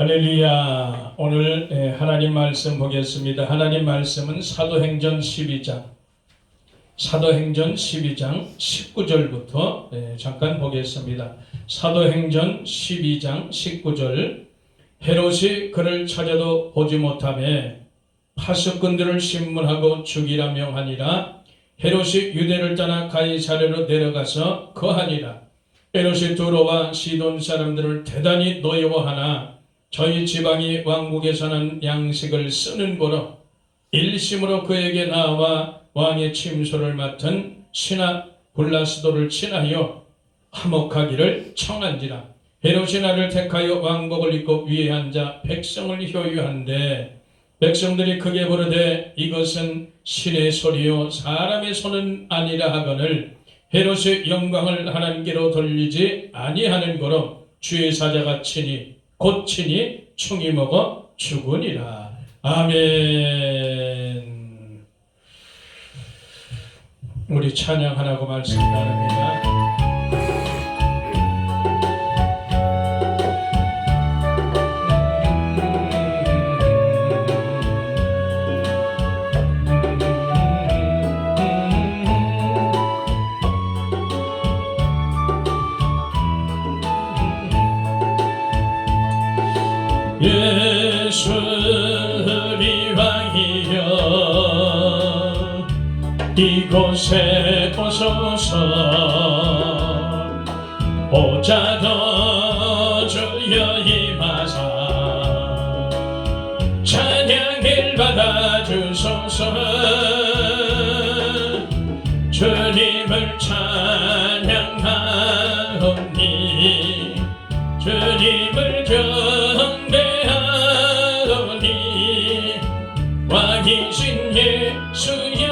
할렐루야. 오늘 하나님 말씀 보겠습니다. 하나님 말씀은 사도행전 12장 19절부터 잠깐 보겠습니다. 사도행전 12장 19절. 헤롯이 그를 찾아도 보지 못하며 파수꾼들을 신문하고 죽이라 명하니라. 헤롯이 유대를 떠나 가이사랴로 내려가서 거하니라. 헤롯이 두로와 시돈 사람들을 대단히 노여워하나 저희 지방이 왕국에서는 양식을 쓰는 거로 일심으로 그에게 나와 왕의 침소를 맡은 신하 블라스도를 친하여 화목하기를 청한지라. 헤롯이 나를 택하여 왕복을 입고 위에 앉아 백성을 효유한데 백성들이 크게 부르되 이것은 신의 소리요 사람의 손은 아니라 하거늘 헤롯의 영광을 하나님께로 돌리지 아니하는 거로 주의 사자가 곧 친히 충이 먹어 죽으니라. 아멘. 우리 찬양하라고 말씀 나눕니다. 예수 우리 왕이여 이곳에 오소서. 보좌도 주여 임하사 찬양을 받아주소서. 주님을 찬양하오니 주님을 경배하오니 왕이신 예수여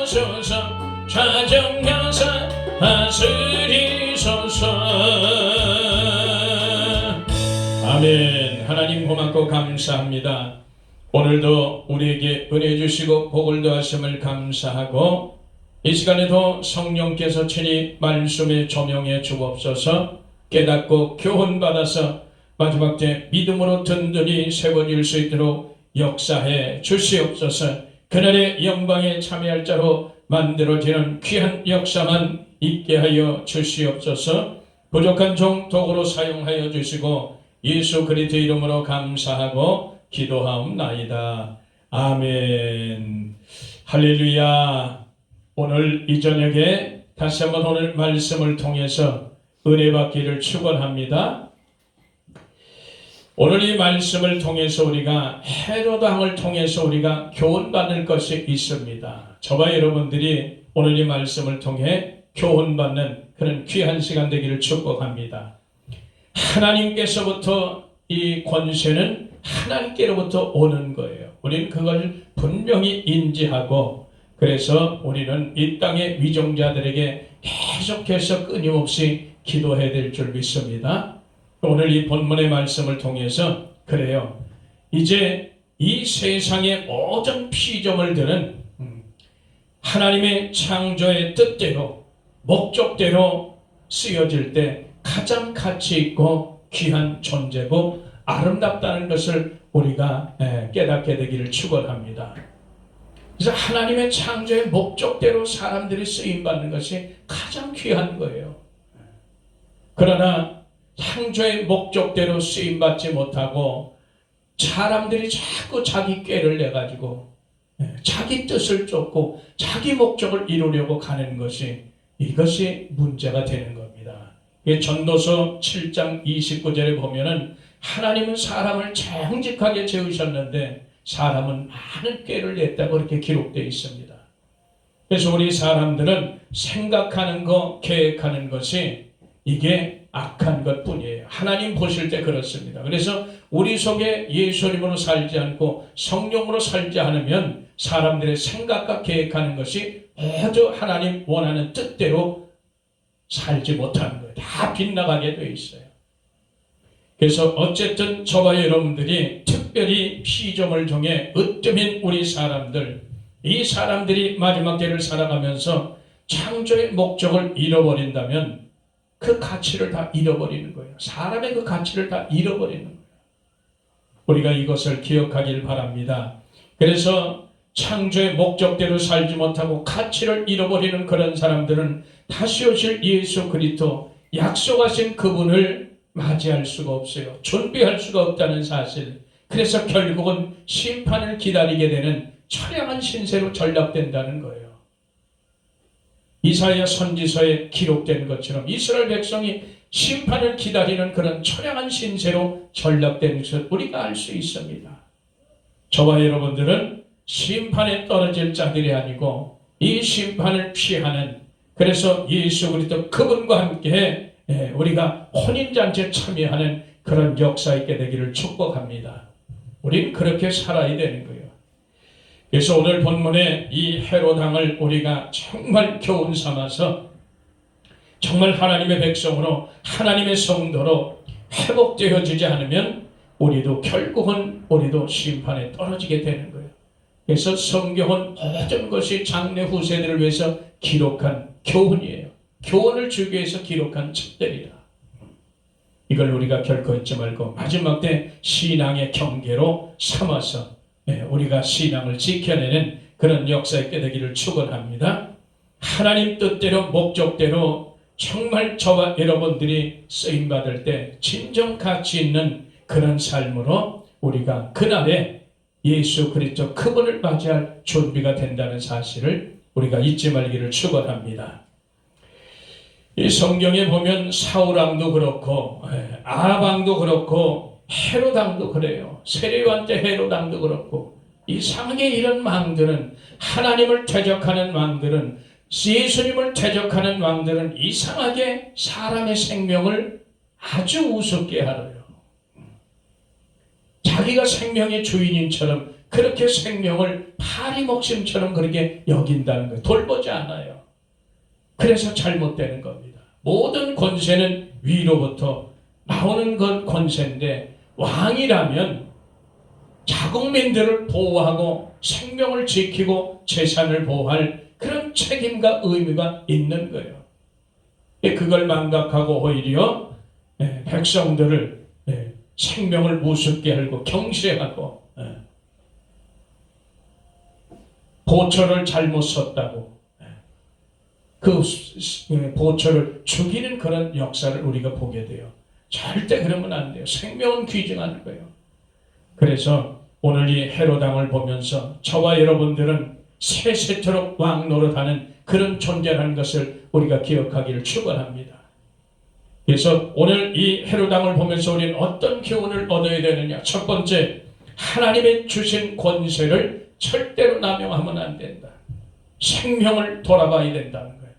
오소서. 좌정하사 다스리소서. 아멘. 하나님 고맙고 감사합니다. 오늘도 우리에게 은혜 주시고 복을 더하심을 감사하고 이 시간에도 성령께서 친히 말씀에 조명해 주옵소서. 깨닫고 교훈받아서 마지막 때 믿음으로 든든히 세워질 수 있도록 역사해 주시옵소서. 그날의 영광에 참여할 자로 만들어지는 귀한 역사만 있게 하여 주시옵소서. 부족한 종 도구로 사용하여 주시고 예수 그리스도 이름으로 감사하고 기도하옵나이다. 아멘. 할렐루야. 오늘 이 저녁에 다시 한번 오늘 말씀을 통해서 은혜 받기를 축원합니다. 오늘 이 말씀을 통해서 우리가 헤롯 왕을 통해서 우리가 교훈받을 것이 있습니다. 저와 여러분들이 오늘 이 말씀을 통해 교훈받는 그런 귀한 시간 되기를 축복합니다. 하나님께서부터 이 권세는 하나님께로부터 오는 거예요. 우리는 그걸 분명히 인지하고 그래서 우리는 이 땅의 위정자들에게 계속해서 끊임없이 기도해야 될 줄 믿습니다. 오늘 이 본문의 말씀을 통해서 그래요. 이제 이 세상의 모든 피조물들은 하나님의 창조의 뜻대로 목적대로 쓰여질 때 가장 가치 있고 귀한 존재고 아름답다는 것을 우리가 깨닫게 되기를 축원합니다. 그래서 하나님의 창조의 목적대로 사람들이 쓰임받는 것이 가장 귀한 거예요. 그러나 창조의 목적대로 쓰임받지 못하고 사람들이 자꾸 자기 꾀를 내가지고 자기 뜻을 쫓고 자기 목적을 이루려고 가는 것이 이것이 문제가 되는 겁니다. 전도서 7장 29절에 보면은 하나님은 사람을 정직하게 지으셨는데 사람은 많은 꾀를 냈다고 이렇게 기록되어 있습니다. 그래서 우리 사람들은 생각하는 것, 계획하는 것이 이게 악한 것뿐이에요. 하나님 보실 때 그렇습니다. 그래서 우리 속에 예수님으로 살지 않고 성령으로 살지 않으면 사람들의 생각과 계획하는 것이 모두 하나님 원하는 뜻대로 살지 못하는 거예요. 다 빗나가게 돼 있어요. 그래서 어쨌든 저와 여러분들이 특별히 피조물 중에 으뜸인 우리 사람들, 이 사람들이 마지막 때를 살아가면서 창조의 목적을 잃어버린다면 그 가치를 다 잃어버리는 거예요. 사람의 그 가치를 다 잃어버리는 거예요. 우리가 이것을 기억하길 바랍니다. 그래서 창조의 목적대로 살지 못하고 가치를 잃어버리는 그런 사람들은 다시 오실 예수 그리스도, 약속하신 그분을 맞이할 수가 없어요. 준비할 수가 없다는 사실. 그래서 결국은 심판을 기다리게 되는 처량한 신세로 전락된다는 거예요. 이사야 선지서에 기록된 것처럼 이스라엘 백성이 심판을 기다리는 그런 처량한 신세로 전락된 것을 우리가 알 수 있습니다. 저와 여러분들은 심판에 떨어질 자들이 아니고 이 심판을 피하는, 그래서 예수 그리스도 그분과 함께 우리가 혼인잔치에 참여하는 그런 역사 있게 되기를 축복합니다. 우리는 그렇게 살아야 되는 거예요. 그래서 오늘 본문에 이 헤롯 왕을 우리가 정말 교훈 삼아서 정말 하나님의 백성으로, 하나님의 성도로 회복되어지지 않으면 우리도 결국은 우리도 심판에 떨어지게 되는 거예요. 그래서 성경은 모든 것이 장래 후세들을 위해서 기록한 교훈이에요. 교훈을 주기 위해서 기록한 책들이다. 이걸 우리가 결코 잊지 말고 마지막 때 신앙의 경계로 삼아서 우리가 신앙을 지켜내는 그런 역사 있게 되기를 축원합니다. 하나님 뜻대로 목적대로 정말 저와 여러분들이 쓰임받을 때 진정 가치 있는 그런 삶으로 우리가 그날에 예수 그리스도 그분을 맞이할 준비가 된다는 사실을 우리가 잊지 말기를 축원합니다. 이 성경에 보면 사울왕도 그렇고 아합왕도 그렇고 헤롯 왕도 그래요. 세례요한때 헤롯 왕도 그렇고, 이상하게 이런 왕들은, 하나님을 대적하는 왕들은, 예수님을 대적하는 왕들은 이상하게 사람의 생명을 아주 우습게 하려요. 자기가 생명의 주인인처럼 그렇게 생명을 파리목심처럼 그렇게 여긴다는 거예요. 돌보지 않아요. 그래서 잘못되는 겁니다. 모든 권세는 위로부터 나오는 건 권세인데, 왕이라면 자국민들을 보호하고 생명을 지키고 재산을 보호할 그런 책임과 의무가 있는 거예요. 그걸 망각하고 오히려 백성들을 생명을 우습게 하고 경시하고 보초를 잘못 썼다고 그 보초를 죽이는 그런 역사를 우리가 보게 돼요. 절대 그러면 안 돼요. 생명은 귀중한 거예요. 그래서 오늘 이 헤롯 왕을 보면서 저와 여러분들은 세세토록 왕 노릇하는 그런 존재라는 것을 우리가 기억하기를 축원합니다. 그래서 오늘 이 헤롯 왕을 보면서 우리는 어떤 교훈을 얻어야 되느냐? 첫 번째, 하나님의 주신 권세를 절대로 남용하면 안 된다. 생명을 돌아봐야 된다는 거예요.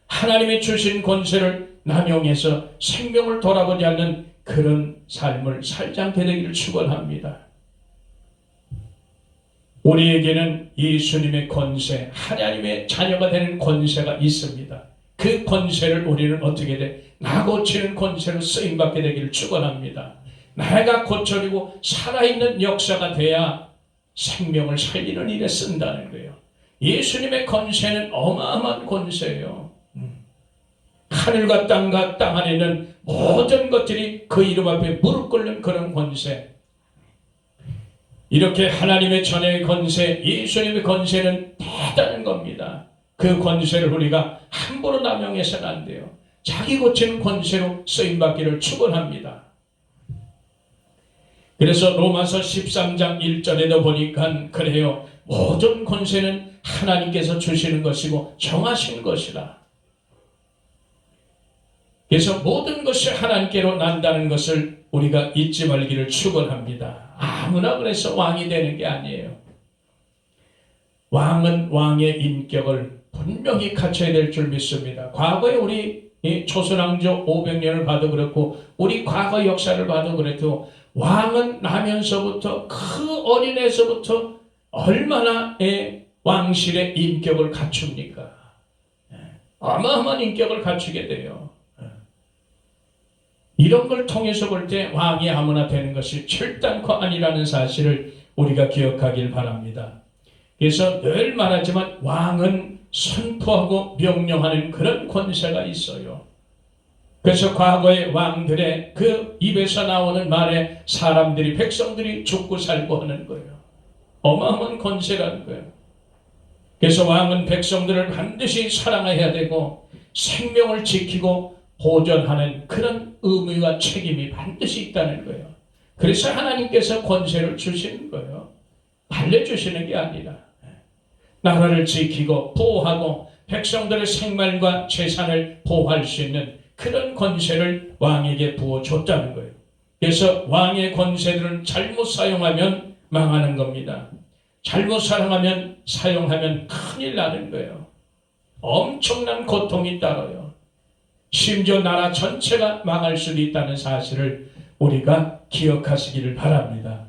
하나님의 주신 권세를 남용해서 생명을 돌아보지 않는 그런 삶을 살지 않게 되기를 축원합니다. 우리에게는 예수님의 권세, 하나님의 자녀가 되는 권세가 있습니다. 그 권세를 우리는 어떻게 돼? 나 고치는 권세로 쓰임받게 되기를 축원합니다. 나가 고쳐지고 살아있는 역사가 돼야 생명을 살리는 일에 쓴다는 거예요. 예수님의 권세는 어마어마한 권세예요. 하늘과 땅과 땅 안에 있는 모든 것들이 그 이름 앞에 무릎 꿇는 그런 권세. 이렇게 하나님의 전의 권세, 예수님의 권세는 대단한 겁니다. 그 권세를 우리가 함부로 남용해서는 안 돼요. 자기 고치는 권세로 쓰임받기를 축원합니다. 그래서 로마서 13장 1절에도 보니까 그래요. 모든 권세는 하나님께서 주시는 것이고 정하신 것이라. 그래서 모든 것이 하나님께로 난다는 것을 우리가 잊지 말기를 축원합니다. 아무나 그래서 왕이 되는 게 아니에요. 왕은 왕의 인격을 분명히 갖춰야 될 줄 믿습니다. 과거에 우리 조선왕조 500년을 봐도 그렇고 우리 과거 역사를 봐도 그래도 왕은 나면서부터 그 어린애에서부터 얼마나 왕실의 인격을 갖춥니까? 어마어마한 인격을 갖추게 돼요. 이런 걸 통해서 볼 때 왕이 아무나 되는 것이 결단코 아니라는 사실을 우리가 기억하길 바랍니다. 그래서 늘 말하지만 왕은 선포하고 명령하는 그런 권세가 있어요. 그래서 과거의 왕들의 그 입에서 나오는 말에 사람들이, 백성들이 죽고 살고 하는 거예요. 어마어마한 권세라는 거예요. 그래서 왕은 백성들을 반드시 사랑해야 되고 생명을 지키고 보존하는 그런 의무와 책임이 반드시 있다는 거예요. 그래서 하나님께서 권세를 주시는 거예요. 달래주시는 게 아니라 나라를 지키고 보호하고 백성들의 생명과 재산을 보호할 수 있는 그런 권세를 왕에게 부어줬다는 거예요. 그래서 왕의 권세들을 잘못 사용하면 망하는 겁니다. 잘못 사용하면 큰일 나는 거예요. 엄청난 고통이 따라요. 심지어 나라 전체가 망할 수도 있다는 사실을 우리가 기억하시기를 바랍니다.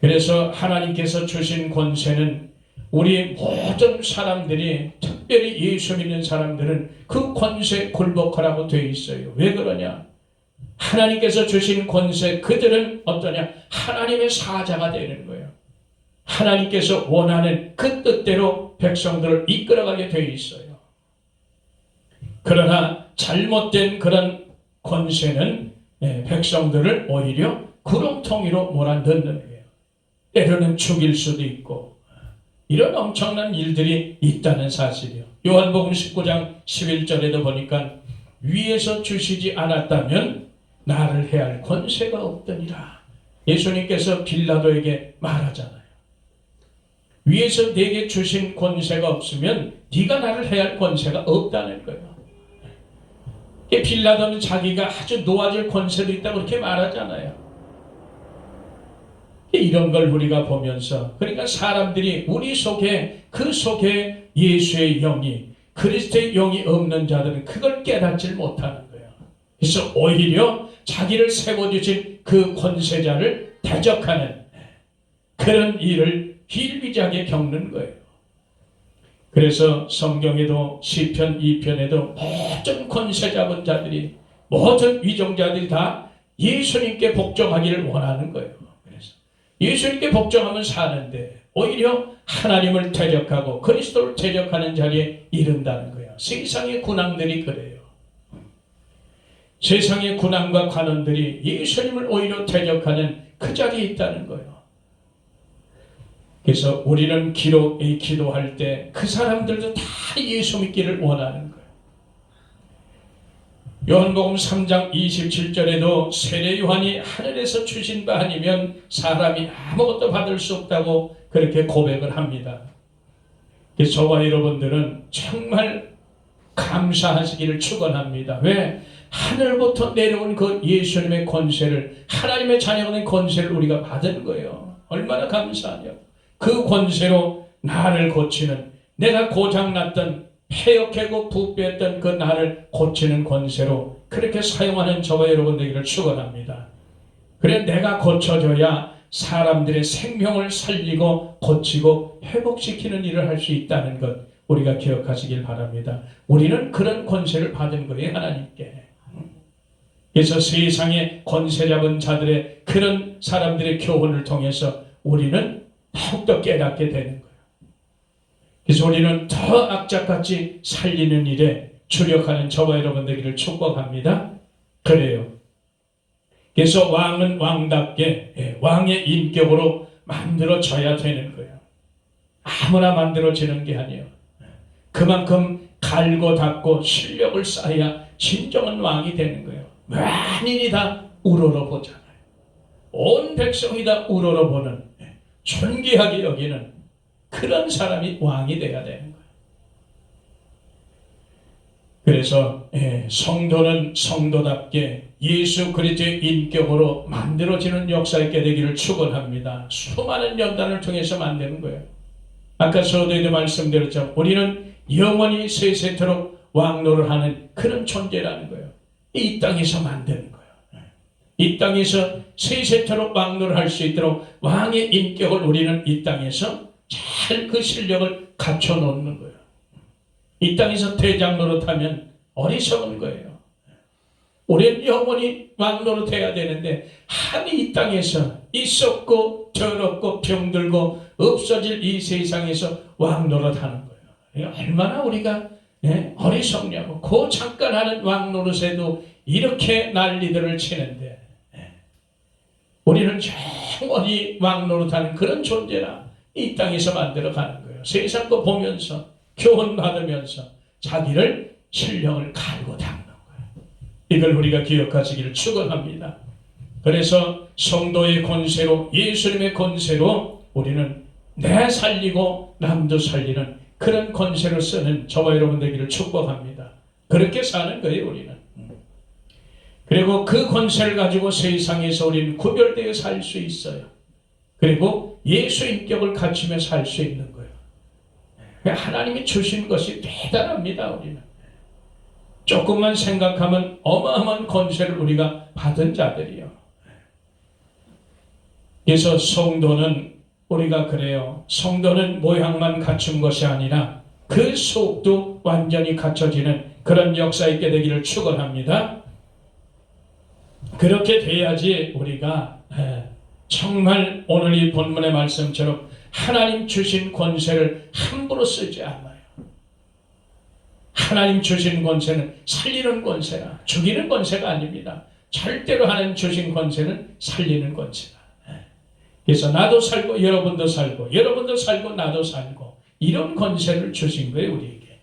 그래서 하나님께서 주신 권세는 우리 모든 사람들이, 특별히 예수 믿는 사람들은 그 권세에 굴복하라고 되어 있어요. 왜 그러냐? 하나님께서 주신 권세, 그들은 어떠냐? 하나님의 사자가 되는 거예요. 하나님께서 원하는 그 뜻대로 백성들을 이끌어가게 되어 있어요. 그러나 잘못된 그런 권세는 백성들을 오히려 구렁텅이로 몰아넣는 거예요. 때로는 죽일 수도 있고 이런 엄청난 일들이 있다는 사실이요. 요한복음 19장 11절에도 보니까 위에서 주시지 않았다면 나를 해할 권세가 없더니라. 예수님께서 빌라도에게 말하잖아요. 위에서 내게 주신 권세가 없으면 네가 나를 해할 권세가 없다는 거예요. 빌라도는 자기가 아주 놓아줄 권세도 있다고 그렇게 말하잖아요. 이런 걸 우리가 보면서, 그러니까 사람들이 우리 속에, 그 속에 예수의 영이, 그리스도의 영이 없는 자들은 그걸 깨닫지 못하는 거예요. 그래서 오히려 자기를 세워주신 그 권세자를 대적하는 그런 일을 비일비재하게 겪는 거예요. 그래서 성경에도 시편 2편에도 모든 권세 잡은 자들이, 모든 위정자들이 다 예수님께 복종하기를 원하는 거예요. 그래서 예수님께 복종하면 사는데 오히려 하나님을 대적하고 그리스도를 대적하는 자리에 이른다는 거예요. 세상의 군왕들이 그래요. 세상의 군왕과 관원들이 예수님을 오히려 대적하는 그 자리에 있다는 거예요. 그래서 우리는 기도할 때 그 사람들도 다 예수 믿기를 원하는 거예요. 요한복음 3장 27절에도 세례 요한이 하늘에서 주신 바 아니면 사람이 아무것도 받을 수 없다고 그렇게 고백을 합니다. 그래서 저와 여러분들은 정말 감사하시기를 축원합니다. 왜? 하늘부터 내려온 그 예수님의 권세를, 하나님의 자녀가 된 권세를 우리가 받은 거예요. 얼마나 감사하냐고. 그 권세로 나를 고치는, 내가 고장났던, 폐역하고 부패했던 그 나를 고치는 권세로 그렇게 사용하는 저와 여러분 되기를 축원합니다. 그래 내가 고쳐져야 사람들의 생명을 살리고 고치고 회복시키는 일을 할 수 있다는 것 우리가 기억하시길 바랍니다. 우리는 그런 권세를 받은 거예요, 하나님께. 그래서 세상에 권세 잡은 자들의 그런 사람들의 교훈을 통해서 우리는 더욱더 깨닫게 되는 거예요. 그래서 우리는 더 악착같이 살리는 일에 주력하는 저와 여러분 되기를 축복합니다. 그래요. 그래서 왕은 왕답게 왕의 인격으로 만들어져야 되는 거예요. 아무나 만들어지는 게 아니에요. 그만큼 갈고 닦고 실력을 쌓아야 진정한 왕이 되는 거예요. 만인이 다 우러러보잖아요. 온 백성이 다 우러러보는, 존귀하게 여기는 그런 사람이 왕이 돼야 되는 거예요. 그래서 성도는 성도답게 예수 그리스도의 인격으로 만들어지는 역사 있게 되기를 축원합니다. 수많은 연단을 통해서 만드는 거예요. 아까 서두에도 말씀드렸죠. 우리는 영원히 세세토록 왕노를 하는 그런 존재라는 거예요. 이 땅에서 만드는 거예요. 이 땅에서 세세토록 왕노를 할 수 있도록 왕의 인격을 우리는 이 땅에서 잘 그 실력을 갖춰 놓는 거예요. 이 땅에서 대장 노릇하면 어리석은 거예요. 우리는 영원히 왕 노릇해야 되는데 한이 이 땅에서 있었고 더럽고 병들고 없어질 이 세상에서 왕 노릇하는 거예요. 얼마나 우리가 어리석냐고 그 잠깐 하는 왕 노릇에도 이렇게 난리들을 치는데 우리는 영원히 왕 노릇하는 그런 존재라 이 땅에서 만들어가는 거예요. 세상 거 보면서 교훈 받으면서 자기를 신령을 갈고 닦는 거예요. 이걸 우리가 기억하시기를 축원합니다. 그래서 성도의 권세로 예수님의 권세로 우리는 내 살리고 남도 살리는 그런 권세를 쓰는 저와 여러분 되기를 축복합니다. 그렇게 사는 거예요 우리는. 그리고 그 권세를 가지고 세상에서 우리는 구별되어 살 수 있어요. 그리고 예수 인격을 갖추며 살 수 있는 거예요. 하나님이 주신 것이 대단합니다. 우리는 조금만 생각하면 어마어마한 권세를 우리가 받은 자들이요. 그래서 성도는 우리가 그래요. 성도는 모양만 갖춘 것이 아니라 그 속도 완전히 갖춰지는 그런 역사 있게 되기를 축원합니다. 그렇게 돼야지 우리가 정말 오늘 이 본문의 말씀처럼 하나님 주신 권세를 함부로 쓰지 않아요. 하나님 주신 권세는 살리는 권세라 죽이는 권세가 아닙니다. 절대로 하나님 주신 권세는 살리는 권세다. 그래서 나도 살고 여러분도 살고 여러분도 살고 나도 살고 이런 권세를 주신 거예요 우리에게.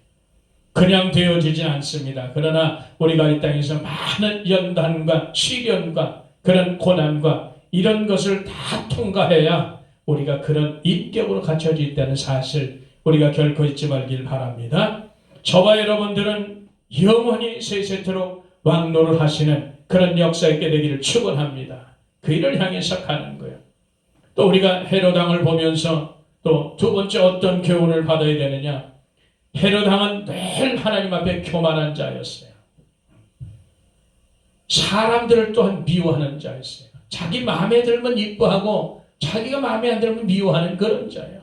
그냥 되어지지 않습니다. 그러나 우리가 이 땅에서 많은 연단과 시련과 그런 고난과 이런 것을 다 통과해야 우리가 그런 인격으로 갖춰져 있다는 사실 우리가 결코 잊지 말길 바랍니다. 저와 여러분들은 영원히 세세토록 왕노를 하시는 그런 역사 있게 되기를 축원합니다. 그 일을 향해서 가는 거예요. 또 우리가 헤롯 왕을 보면서 또 두 번째 어떤 교훈을 받아야 되느냐. 헤롯 왕은 늘 하나님 앞에 교만한 자였어요. 사람들을 또한 미워하는 자였어요. 자기 마음에 들면 이뻐하고 자기가 마음에 안 들면 미워하는 그런 자예요.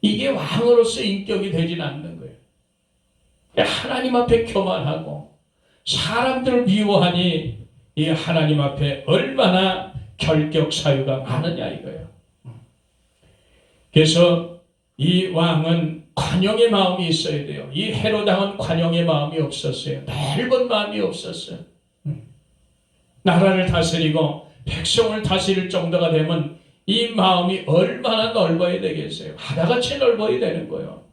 이게 왕으로서 인격이 되진 않는 거예요. 하나님 앞에 교만하고 사람들을 미워하니 이 하나님 앞에 얼마나 결격 사유가 많으냐 이거예요. 그래서 이 왕은 관용의 마음이 있어야 돼요. 이 헤롯 왕은 관용의 마음이 없었어요. 넓은 마음이 없었어요. 나라를 다스리고 백성을 다스릴 정도가 되면 이 마음이 얼마나 넓어야 되겠어요. 바다같이 넓어야 되는 거예요.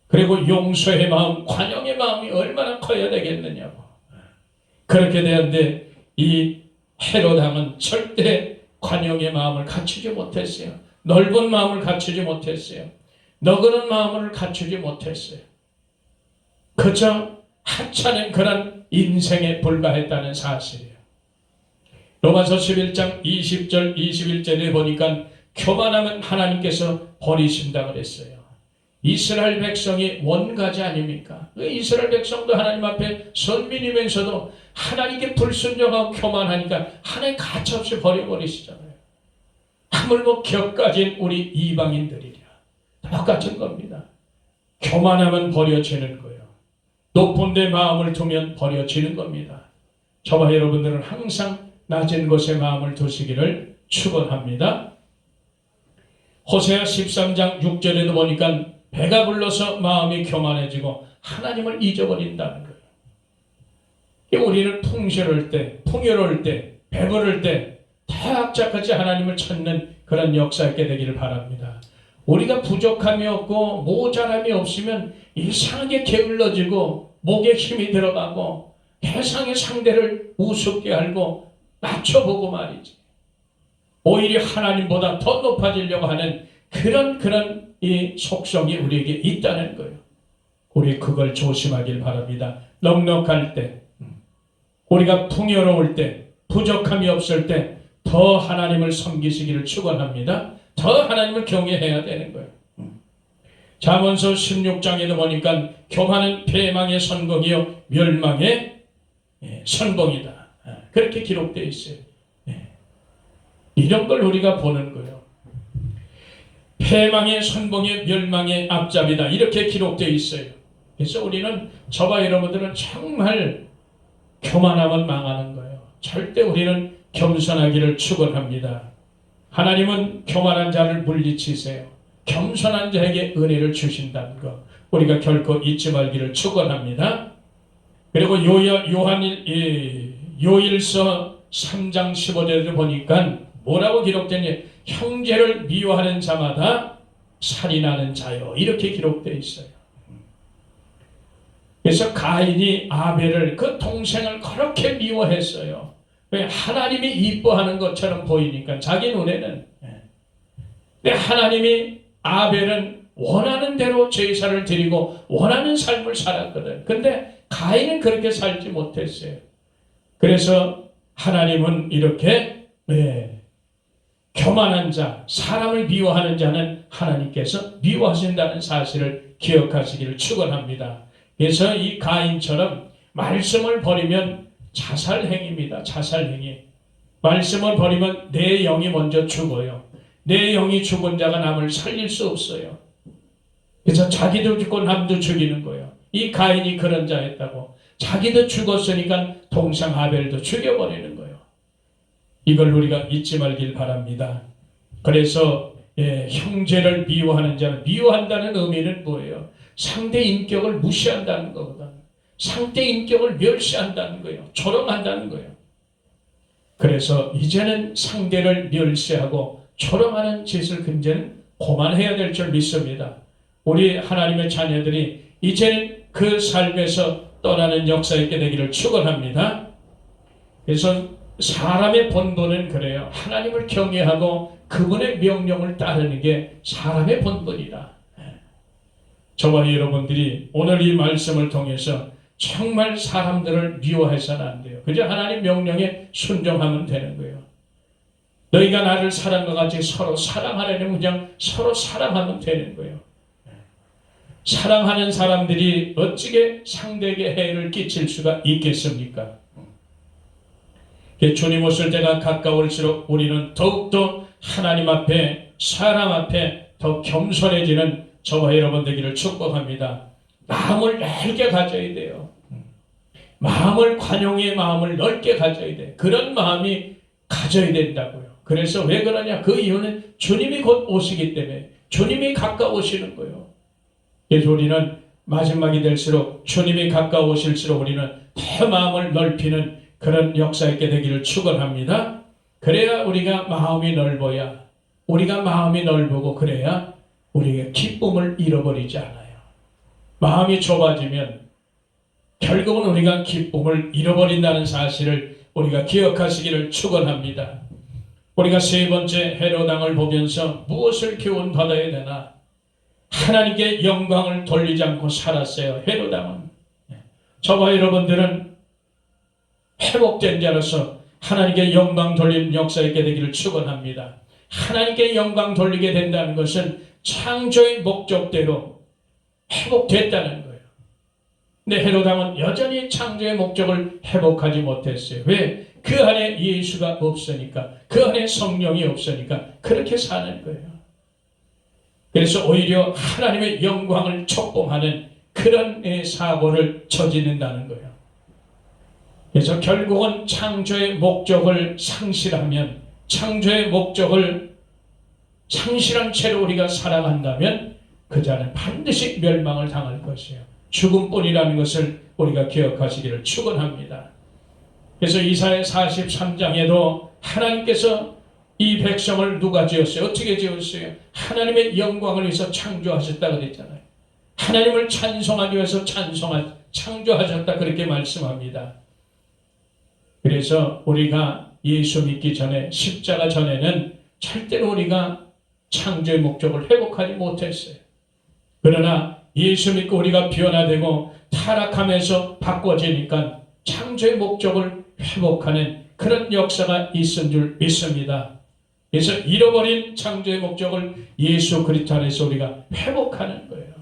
그리고 용서의 마음, 관용의 마음이 얼마나 커야 되겠느냐고. 그렇게 되는데 이 헤롯 왕은 절대 관용의 마음을 갖추지 못했어요. 넓은 마음을 갖추지 못했어요. 너그러운 마음을 갖추지 못했어요. 그저 하찮은 그런 인생에 불과했다는 사실이에요. 로마서 11장 20절 21절에 보니까 교만하면 하나님께서 버리신다 그랬어요. 이스라엘 백성이 원가지 아닙니까? 이스라엘 백성도 하나님 앞에 선민이면서도 하나님께 불순종하고 교만하니까 하나님 가차없이 버려버리시잖아요. 하물며 격가진 우리 이방인들이랴. 똑같은 겁니다. 교만하면 버려지는 거예요. 높은 데 마음을 두면 버려지는 겁니다. 저와 여러분들은 항상 낮은 곳에 마음을 두시기를 축원합니다. 호세아 13장 6절에도 보니까 배가 불러서 마음이 교만해지고 하나님을 잊어버린다는 거예요. 우리는 풍요로울 때, 풍요로울 때, 배부를 때 다 악착같이 하나님을 찾는 그런 역사 있게 되기를 바랍니다. 우리가 부족함이 없고 모자람이 없으면 이상하게 게을러지고 목에 힘이 들어가고 세상의 상대를 우습게 알고 낮춰보고 말이지. 오히려 하나님보다 더 높아지려고 하는 그런 이 속성이 우리에게 있다는 거예요. 우리 그걸 조심하길 바랍니다. 넉넉할 때, 우리가 풍요로울 때, 부족함이 없을 때 더 하나님을 섬기시기를 축원합니다. 더 하나님을 경외해야 되는 거예요. 잠언서 16장에도 보니까 교만은 패망의 선봉이요 멸망의 선봉이다. 그렇게 기록되어 있어요. 이런 걸 우리가 보는 거예요. 패망의 선봉의 멸망의 앞잡이다. 이렇게 기록되어 있어요. 그래서 우리는 저와 여러분들은 정말 교만하면 망하는 거예요. 절대 우리는 겸손하기를 축원합니다. 하나님은 교만한 자를 물리치세요. 겸손한 자에게 은혜를 주신다는 것 우리가 결코 잊지 말기를 축원합니다. 그리고 요일서 3장 15절을 보니까 뭐라고 기록되니 형제를 미워하는 자마다 살인하는 자요, 이렇게 기록되어 있어요. 그래서 가인이 아벨을, 그 동생을 그렇게 미워했어요. 왜? 하나님이 이뻐하는 것처럼 보이니까 자기 눈에는. 근데 하나님이 아벨은 원하는 대로 제사를 드리고 원하는 삶을 살았거든. 근데 가인은 그렇게 살지 못했어요. 그래서 하나님은 이렇게 교만한 자, 사람을 미워하는 자는 하나님께서 미워하신다는 사실을 기억하시기를 축원합니다. 그래서 이 가인처럼 말씀을 버리면 자살행위입니다. 자살행위. 말씀을 버리면 내 영이 먼저 죽어요. 내 영이 죽은 자가 남을 살릴 수 없어요. 그래서 자기도 죽고 남도 죽이는 거예요. 이 가인이 그런 자였다고. 자기도 죽었으니까 동생 아벨도 죽여버리는 거예요. 이걸 우리가 잊지 말길 바랍니다. 그래서 형제를 미워하는 자는, 미워한다는 의미는 뭐예요? 상대 인격을 무시한다는 거거든. 상대 인격을 멸시한다는 거예요. 조롱한다는 거예요. 그래서 이제는 상대를 멸시하고 조롱하는 짓을 이제는 그만해야 될 줄 믿습니다. 우리 하나님의 자녀들이 이제는 그 삶에서 떠나는 역사 있게 되기를 축원합니다. 그래서 사람의 본분은 그래요. 하나님을 경외하고 그분의 명령을 따르는 게 사람의 본분이다. 저와 여러분들이 오늘 이 말씀을 통해서 정말 사람들을 미워해서는 안 돼요. 그저 하나님 명령에 순종하면 되는 거예요. 너희가 나를 사랑과 같이 서로 사랑하려면 그냥 서로 사랑하면 되는 거예요. 사랑하는 사람들이 어찌게 상대에게 해를 끼칠 수가 있겠습니까? 주님 오실 때가 가까울수록 우리는 더욱더 하나님 앞에, 사람 앞에 더 겸손해지는 저와 여러분 되기를 축복합니다. 마음을 넓게 가져야 돼요. 마음을, 관용의 마음을 넓게 가져야 돼. 그런 마음이 가져야 된다고요. 그래서 왜 그러냐? 그 이유는 주님이 곧 오시기 때문에, 주님이 가까우시는 거예요. 그래서 우리는 마지막이 될수록, 주님이 가까우실수록 우리는 더 마음을 넓히는 그런 역사 있게 되기를 축원합니다. 그래야 우리가 마음이 넓어야, 우리가 마음이 넓고 그래야 우리가 기쁨을 잃어버리지 않아요. 마음이 좁아지면 결국은 우리가 기쁨을 잃어버린다는 사실을 우리가 기억하시기를 축원합니다. 우리가 세 번째 헤롯 왕을 보면서 무엇을 교훈받아야 되나? 하나님께 영광을 돌리지 않고 살았어요. 헤롯 왕은. 저와 여러분들은 회복된 자로서 하나님께 영광 돌리는 역사 있게 되기를 축원합니다. 하나님께 영광 돌리게 된다는 것은 창조의 목적대로 회복됐다는 거예요. 근데 헤롯 왕은 여전히 창조의 목적을 회복하지 못했어요. 왜? 그 안에 예수가 없으니까, 그 안에 성령이 없으니까 그렇게 사는 거예요. 그래서 오히려 하나님의 영광을 촉봉하는 그런 사고를 저지른다는 거예요. 그래서 결국은 창조의 목적을 상실하면, 창조의 목적을 상실한 채로 우리가 살아간다면 그 자는 반드시 멸망을 당할 것이에요. 죽음뿐이라는 것을 우리가 기억하시기를 축원합니다. 그래서 이사야 43장에도 하나님께서 이 백성을 누가 지었어요? 어떻게 지었어요? 하나님의 영광을 위해서 창조하셨다 그랬잖아요. 하나님을 찬송하기 위해서 창조하셨다 그렇게 말씀합니다. 그래서 우리가 예수 믿기 전에, 십자가 전에는 절대로 우리가 창조의 목적을 회복하지 못했어요. 그러나 예수 믿고 우리가 변화되고 타락하면서 바꿔지니까 창조의 목적을 회복하는 그런 역사가 있은 줄 믿습니다. 그래서 잃어버린 창조의 목적을 예수 그리스도 안에서 우리가 회복하는 거예요.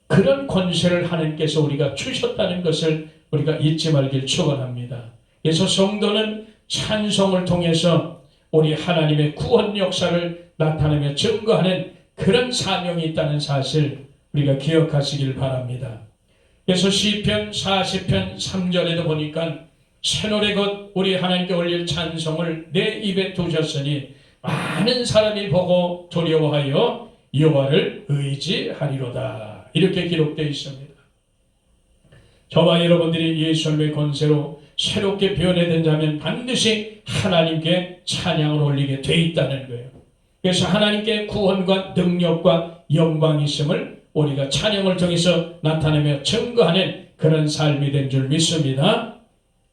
그런 권세를 하나님께서 우리가 주셨다는 것을 우리가 잊지 말길 축원합니다. 그래서 성도는 찬송을 통해서 우리 하나님의 구원 역사를 나타내며 증거하는 그런 사명이 있다는 사실 우리가 기억하시길 바랍니다. 그래서 시편 40편 3절에도 보니까 새노래 곧 우리 하나님께 올릴 찬송을 내 입에 두셨으니 많은 사람이 보고 두려워하여 여호와를 의지하리로다. 이렇게 기록되어 있습니다. 저와 여러분들이 예수님의 권세로 새롭게 변화된 자면 반드시 하나님께 찬양을 올리게 돼 있다는 거예요. 그래서 하나님께 구원과 능력과 영광이 있음을 우리가 찬양을 통해서 나타내며 증거하는 그런 삶이 된 줄 믿습니다.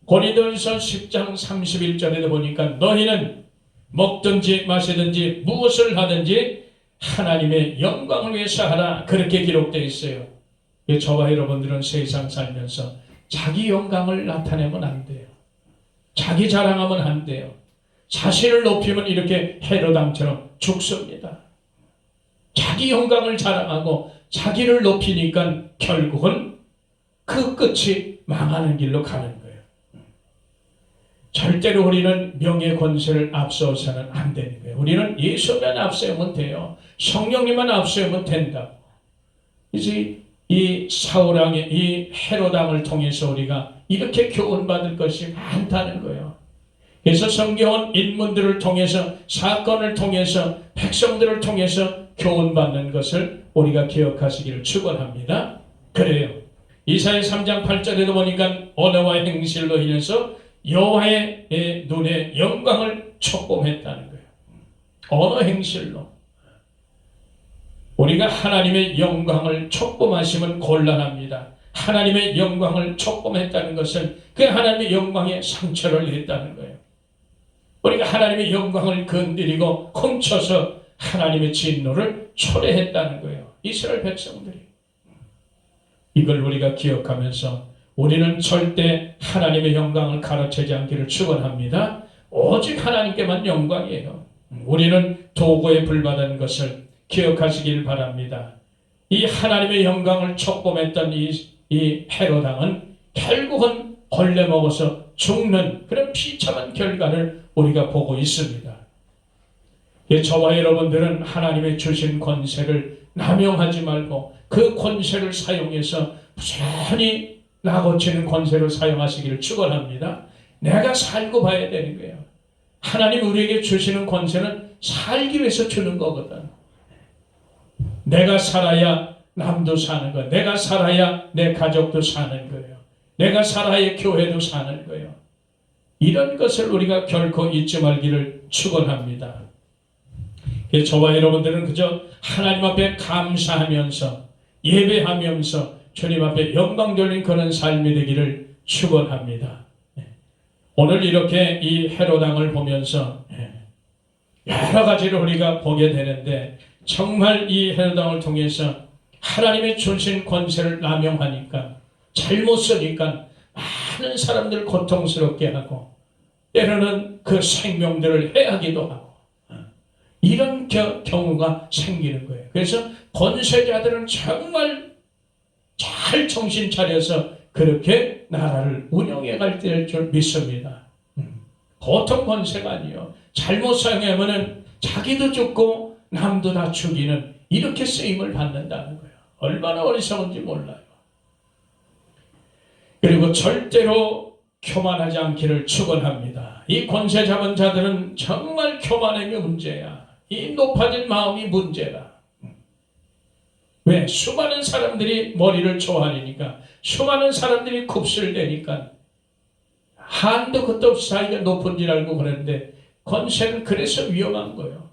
고린도전서 10장 31절에도 보니까 너희는 먹든지 마시든지 무엇을 하든지 하나님의 영광을 위해서 하라, 그렇게 기록되어 있어요. 저와 여러분들은 세상 살면서 자기 영광을 나타내면 안 돼요. 자기 자랑하면 안 돼요. 자신을 높이면 이렇게 헤로당처럼 죽습니다. 자기 영광을 자랑하고 자기를 높이니까 결국은 그 끝이 망하는 길로 가는 거예요. 절대로 우리는 명예 권세를 앞서서는 안 되는 거예요. 우리는 예수만 앞세우면 돼요. 성령님만 앞세우면 된다. 이제 이 사울왕의 이 헤롯왕을 통해서 우리가 이렇게 교훈받을 것이 많다는 거예요. 그래서 성경은 인문들을 통해서, 사건을 통해서, 백성들을 통해서 교훈받는 것을 우리가 기억하시기를 축원합니다. 그래요. 이사야 3장 8절에도 보니까 언어와 행실로 인해서 여호와의 눈에 영광을 촉범했다는 거예요. 언어 행실로. 우리가 하나님의 영광을 촉범하시면 곤란합니다. 하나님의 영광을 촉범했다는 것은 그 하나님의 영광에 상처를 냈다는 거예요. 우리가 하나님의 영광을 건드리고 훔쳐서 하나님의 진노를 초래했다는 거예요. 이스라엘 백성들이. 이걸 우리가 기억하면서 우리는 절대 하나님의 영광을 가로채지 않기를 축원합니다. 오직 하나님께만 영광이에요. 우리는 도구에 불과한 것을 기억하시길 바랍니다. 이 하나님의 영광을 촉범했던 이 헤롯왕은 결국은 벌레 먹어서 죽는 그런 비참한 결과를 우리가 보고 있습니다. 저와 여러분들은 하나님의 주신 권세를 남용하지 말고 그 권세를 사용해서 부지런히 나고치는 권세를 사용하시기를 축원합니다. 내가 살고 봐야 되는 거예요. 하나님 우리에게 주시는 권세는 살기 위해서 주는 거거든. 내가 살아야 남도 사는 거예요. 내가 살아야 내 가족도 사는 거예요. 내가 살아야 교회도 사는 거예요. 이런 것을 우리가 결코 잊지 말기를 축원합니다. 저와 여러분들은 그저 하나님 앞에 감사하면서 예배하면서 주님 앞에 영광 돌린 그런 삶이 되기를 축원합니다. 오늘 이렇게 이 헤롯왕을 보면서 여러 가지를 우리가 보게 되는데 정말 이 헤롯왕을 통해서 하나님의 주신 권세를 남용하니까 잘못 쓰니까 많은 사람들을 고통스럽게 하고 때로는 그 생명들을 해하기도 하고 이런 경우가 생기는 거예요. 그래서 권세자들은 정말 잘 정신 차려서 그렇게 나라를 운영해 갈 줄 믿습니다. 보통 권세가 아니에요. 잘못 사용하면 자기도 죽고 남도 다 죽이는 이렇게 쓰임을 받는다는 거예요. 얼마나 어리석은지 몰라요. 그리고 절대로 교만하지 않기를 축원합니다. 이 권세 잡은 자들은 정말 교만함이 문제야. 이 높아진 마음이 문제다. 왜? 수많은 사람들이 머리를 조아리니까, 수많은 사람들이 굽슬대니까 한도 끝도 없이 자기가 높은 줄 알고 그러는데 권세는 그래서 위험한 거예요.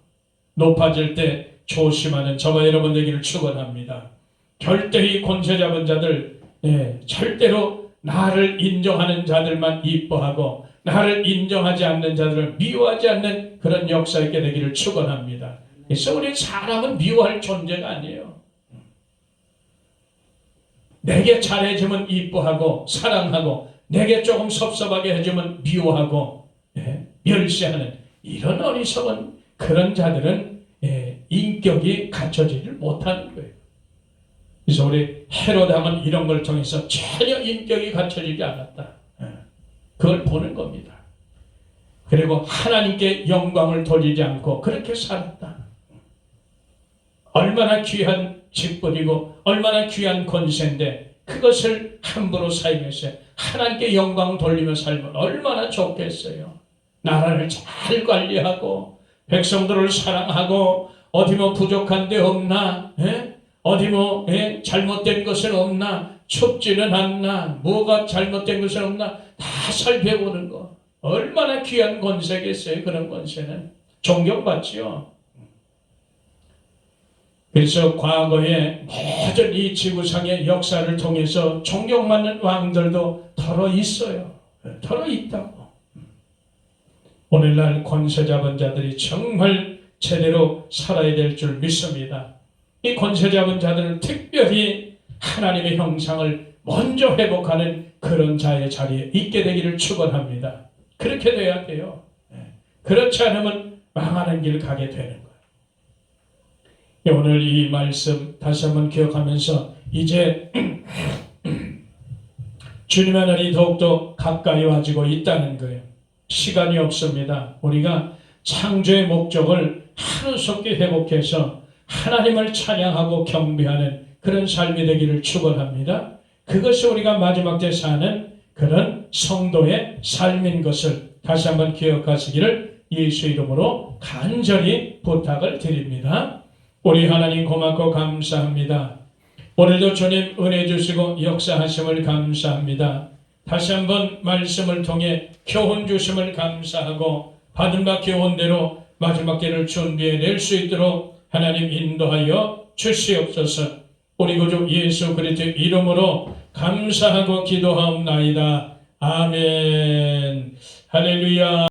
높아질 때 조심하는 저와 여러분 되기를 축원합니다. 절대 이 권세 잡은 자들, 절대로 나를 인정하는 자들만 이뻐하고 나를 인정하지 않는 자들을 미워하지 않는 그런 역사 있게 되기를 축원합니다. 그래서 우리 사람은 미워할 존재가 아니에요. 내게 잘해주면 이뻐하고 사랑하고 내게 조금 섭섭하게 해주면 미워하고 멸시하는 이런 어리석은 그런 자들은 인격이 갖춰지질 못하는 거예요. 그래서 우리 헤롯왕은 이런 걸 통해서 전혀 인격이 갖춰지지 않았다. 그걸 보는 겁니다. 그리고 하나님께 영광을 돌리지 않고 그렇게 살았다. 얼마나 귀한 직분이고 얼마나 귀한 권세인데 그것을 함부로 사용해서 하나님께 영광 돌리며 살면 얼마나 좋겠어요. 나라를 잘 관리하고 백성들을 사랑하고 어디 뭐 부족한 데 없나? 어디 뭐 잘못된 것은 없나? 춥지는 않나? 뭐가 잘못된 것은 없나? 다 살펴보는 거. 얼마나 귀한 권세겠어요. 그런 권세는. 존경받지요. 그래서 과거에 모든 이 지구상의 역사를 통해서 존경받는 왕들도 덜어 있어요. 덜어 있다고. 오늘날 권세 잡은 자들이 정말 제대로 살아야 될 줄 믿습니다. 이 권세 잡은 자들은 특별히 하나님의 형상을 먼저 회복하는 그런 자의 자리에 있게 되기를 축원합니다. 그렇게 돼야 돼요. 그렇지 않으면 망하는 길 가게 되는 거예요. 오늘 이 말씀 다시 한번 기억하면서 이제 주님의 날이 더욱더 가까이 와지고 있다는 거예요. 시간이 없습니다. 우리가 창조의 목적을 하루속히 회복해서 하나님을 찬양하고 경배하는 그런 삶이 되기를 축원합니다. 그것이 우리가 마지막 때 사는 그런 성도의 삶인 것을 다시 한번 기억하시기를 예수 이름으로 간절히 부탁을 드립니다. 우리 하나님 고맙고 감사합니다. 오늘도 주님 은혜 주시고 역사하심을 감사합니다. 다시 한번 말씀을 통해 교훈 주심을 감사하고 받은 바 교훈대로 마지막 때를 준비해낼 수 있도록 하나님 인도하여 주시옵소서. 우리 구주 예수 그리스도의 이름으로 감사하고 기도하옵나이다. 아멘. 할렐루야.